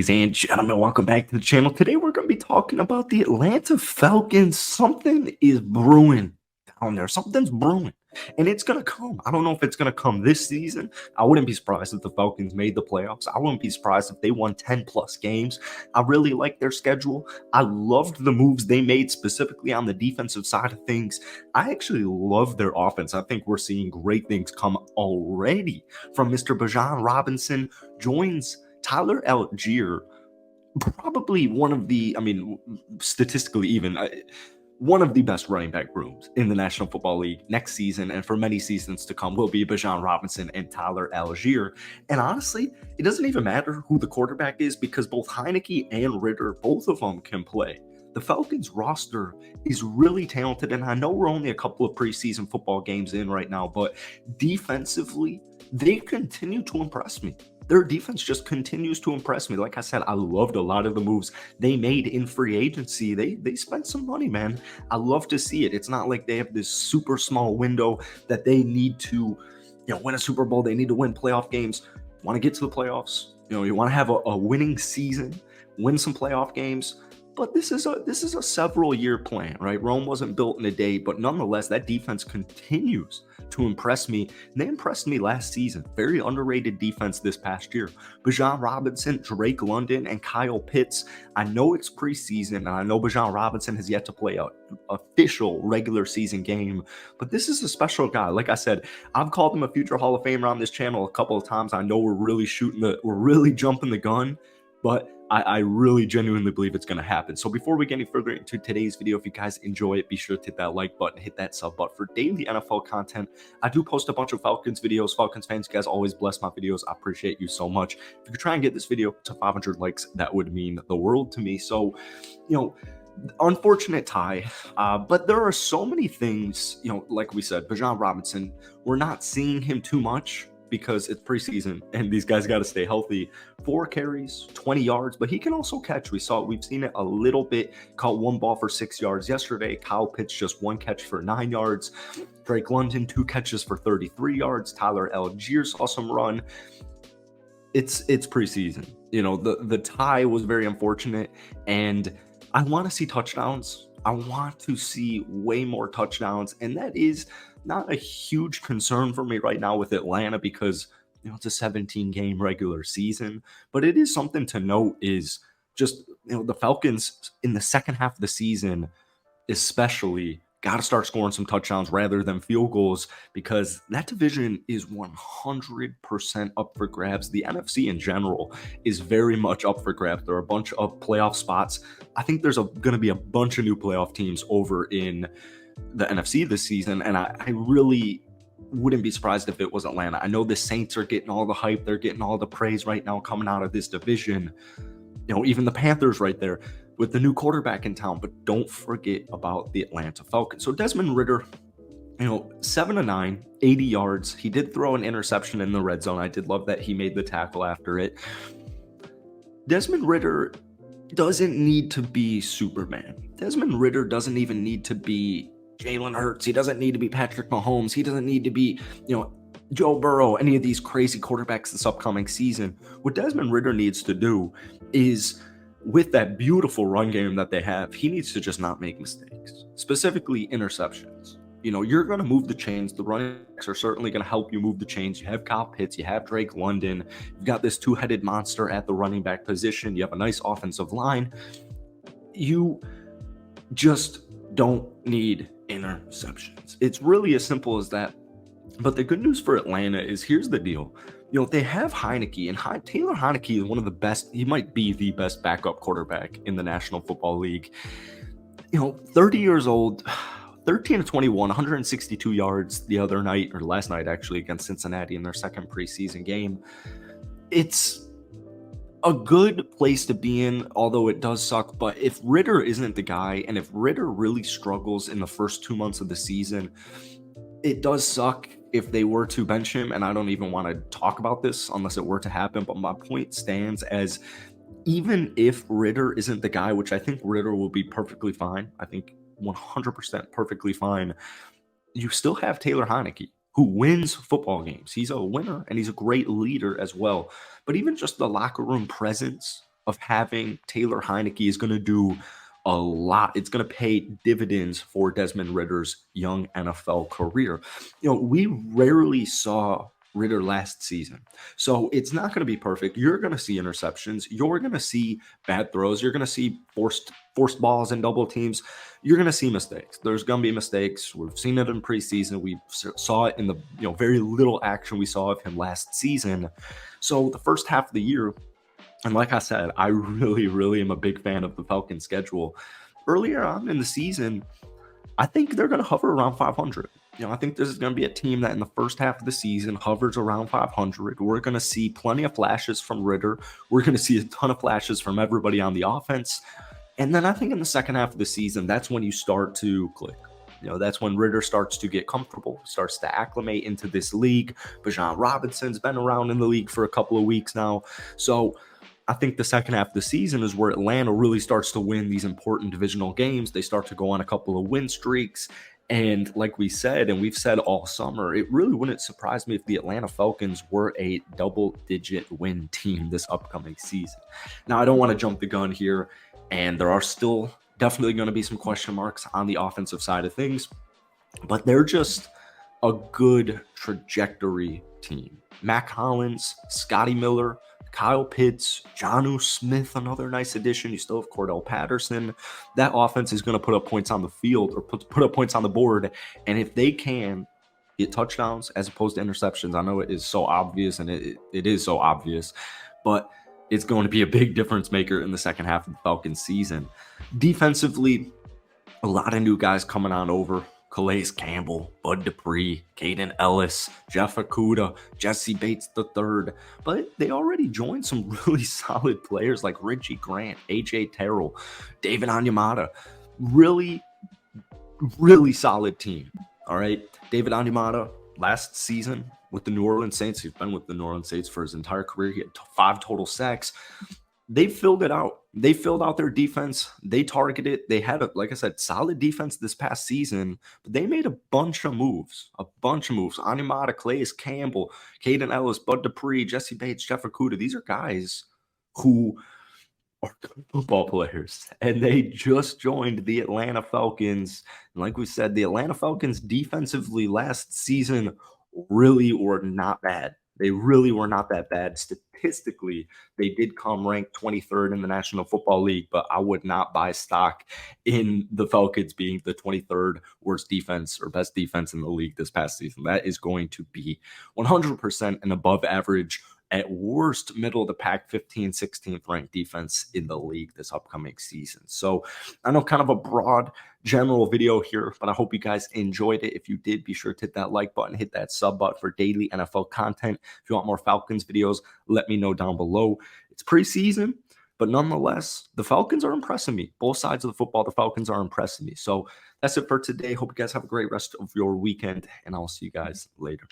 Ladies and gentlemen, welcome back to the channel. Today we're going to be talking about the Atlanta Falcons. Something is brewing down there. Something's brewing, and it's going to come. I don't know if it's going to come this season. I wouldn't be surprised if the Falcons made the playoffs. I wouldn't be surprised if they won 10 plus games. I really like their schedule. I loved the moves they made specifically on the defensive side of things. I actually love their offense. I think we're seeing great things come already from Mr. Bijan Robinson. Joins Tyler Algier, probably one of the, statistically even, one of the best running back rooms in the National Football League next season and for many seasons to come will be Bijan Robinson and Tyler Algier. And honestly, it doesn't even matter who the quarterback is because both Heineke and Ritter, both of them can play. The Falcons roster is really talented, and I know we're only a couple of preseason football games in right now, but defensively, they continue to impress me. Their defense just continues to impress me. Like I said, I loved a lot of the moves they made in free agency. They spent some money, man. I love to see it. It's not like they have this super small window that they need to, win a Super Bowl. They need to win playoff games. Want to get to the playoffs. You want to have a winning season, win some playoff games. But this is a several year plan, right? Rome wasn't built in a day, but nonetheless, that defense continues to impress me. And they impressed me last season. Very underrated defense this past year. Bijan Robinson, Drake London, and Kyle Pitts. I know it's preseason, and I know Bijan Robinson has yet to play an official regular season game, but this is a special guy. Like I said, I've called him a future Hall of Famer on this channel a couple of times. I know we're really jumping the gun, but I really genuinely believe it's going to happen. So before we get any further into today's video, if you guys enjoy it, be sure to hit that like button, hit that sub button for daily NFL content. I do post a bunch of Falcons videos. Falcons fans, you guys always bless my videos. I appreciate you so much. If you could try and get this video to 500 likes, that would mean the world to me. So, unfortunate tie, but there are so many things, like we said, Bijan Robinson, we're not seeing him too much because it's preseason and these guys got to stay healthy. 4 carries, 20 yards, but he can also catch. We've seen it a little bit. Caught 1 ball for 6 yards yesterday. Kyle Pitts just 1 catch for 9 yards. Drake London 2 catches for 33 yards. Tyler Algier saw some run. It's preseason. The tie was very unfortunate, and I want to see touchdowns. I want to see way more touchdowns, and that is not a huge concern for me right now with Atlanta because it's a 17-game regular season. But it is something to note is just the Falcons in the second half of the season especially got to start scoring some touchdowns rather than field goals because that division is 100% up for grabs. The NFC in general is very much up for grabs. There are a bunch of playoff spots. I think there's going to be a bunch of new playoff teams over in the NFC this season, and I really wouldn't be surprised if it was Atlanta. I know the Saints are getting all the hype. They're getting all the praise right now coming out of this division. Even the Panthers right there with the new quarterback in town, but don't forget about the Atlanta Falcons. So Desmond Ritter, 7 of 9, 80 yards. He did throw an interception in the red zone. I did love that he made the tackle after it. Desmond Ritter doesn't need to be Superman. Desmond Ritter doesn't even need to be Jalen Hurts. He doesn't need to be Patrick Mahomes. He doesn't need to be, Joe Burrow, any of these crazy quarterbacks this upcoming season. What Desmond Ritter needs to do is, with that beautiful run game that they have, he needs to just not make mistakes, specifically interceptions. You're going to move the chains. The running backs are certainly going to help you move the chains. You have Kyle Pitts, you have Drake London, you've got this 2-headed monster at the running back position. You have a nice offensive line. You just don't need interceptions. It's really as simple as that. But the good news for Atlanta is, here's the deal. They have Heineke, and Taylor Heineke is one of the best. He might be the best backup quarterback in the National Football League. 30 years old, 13 of 21, 162 yards the other night, or last night actually, against Cincinnati in their second preseason game. It's a good place to be in, although it does suck. But if Ritter isn't the guy, and if Ritter really struggles in the first 2 months of the season, it does suck if they were to bench him. And I don't even want to talk about this unless it were to happen. But my point stands as, even if Ritter isn't the guy, which I think Ritter will be perfectly fine, I think 100% perfectly fine, you still have Taylor Heineke, who wins football games. He's a winner, and he's a great leader as well. But even just the locker room presence of having Taylor Heineke is going to do a lot. It's going to pay dividends for Desmond Ritter's young NFL career. We rarely saw Ritter last season. So it's not going to be perfect. You're going to see interceptions. You're going to see bad throws. You're going to see forced balls and double teams. You're going to see mistakes. There's going to be mistakes. We've seen it in preseason. We saw it in the very little action we saw of him last season. So the first half of the year, and like I said, I really, really am a big fan of the Falcons schedule. Earlier on in the season, I think they're going to hover around 500. I think this is going to be a team that in the first half of the season hovers around 500. We're going to see plenty of flashes from Ritter. We're going to see a ton of flashes from everybody on the offense. And then I think in the second half of the season, that's when you start to click. That's when Ritter starts to get comfortable, starts to acclimate into this league. Bijan Robinson's been around in the league for a couple of weeks now. So I think the second half of the season is where Atlanta really starts to win these important divisional games. They start to go on a couple of win streaks. And like we said, and we've said all summer, it really wouldn't surprise me if the Atlanta Falcons were a double-digit win team this upcoming season. Now, I don't want to jump the gun here, and there are still definitely going to be some question marks on the offensive side of things, but they're just a good trajectory team. Mac Hollins, Scotty Miller, Kyle Pitts, Jonnu Smith, another nice addition. You still have Cordell Patterson. That offense is going to put up points on the field or put up points on the board. And if they can get touchdowns as opposed to interceptions, I know it is so obvious, and it is so obvious, but it's going to be a big difference maker in the second half of the Falcons season. Defensively, a lot of new guys coming on over. Calais Campbell, Bud Dupree, Caden Ellis, Jeff Okudah, Jesse Bates III. But they already joined some really solid players like Richie Grant, AJ Terrell, David Onyemata. Really, really solid team. All right. David Onyemata last season with the New Orleans Saints. He's been with the New Orleans Saints for his entire career. He had 5 total sacks. They filled it out. They filled out their defense. They targeted. They had, like I said, solid defense this past season, but they made a bunch of moves. Onyemata, Calais Campbell, Caden Ellis, Bud Dupree, Jesse Bates, Jeff Okudah. These are guys who are good football players, and they just joined the Atlanta Falcons. And like we said, the Atlanta Falcons defensively last season really were not bad. They really were not that bad. Statistically, they did come ranked 23rd in the National Football League, but I would not buy stock in the Falcons being the 23rd worst defense or best defense in the league this past season. That is going to be 100% an above average, at worst, middle of the pack, 15th, 16th ranked defense in the league this upcoming season. So I know kind of a broad general video here, but I hope you guys enjoyed it. If you did, be sure to hit that like button, hit that sub button for daily NFL content. If you want more Falcons videos, let me know down below. It's preseason, but nonetheless, the Falcons are impressing me. Both sides of the football, the Falcons are impressing me. So that's it for today. Hope you guys have a great rest of your weekend, and I'll see you guys later.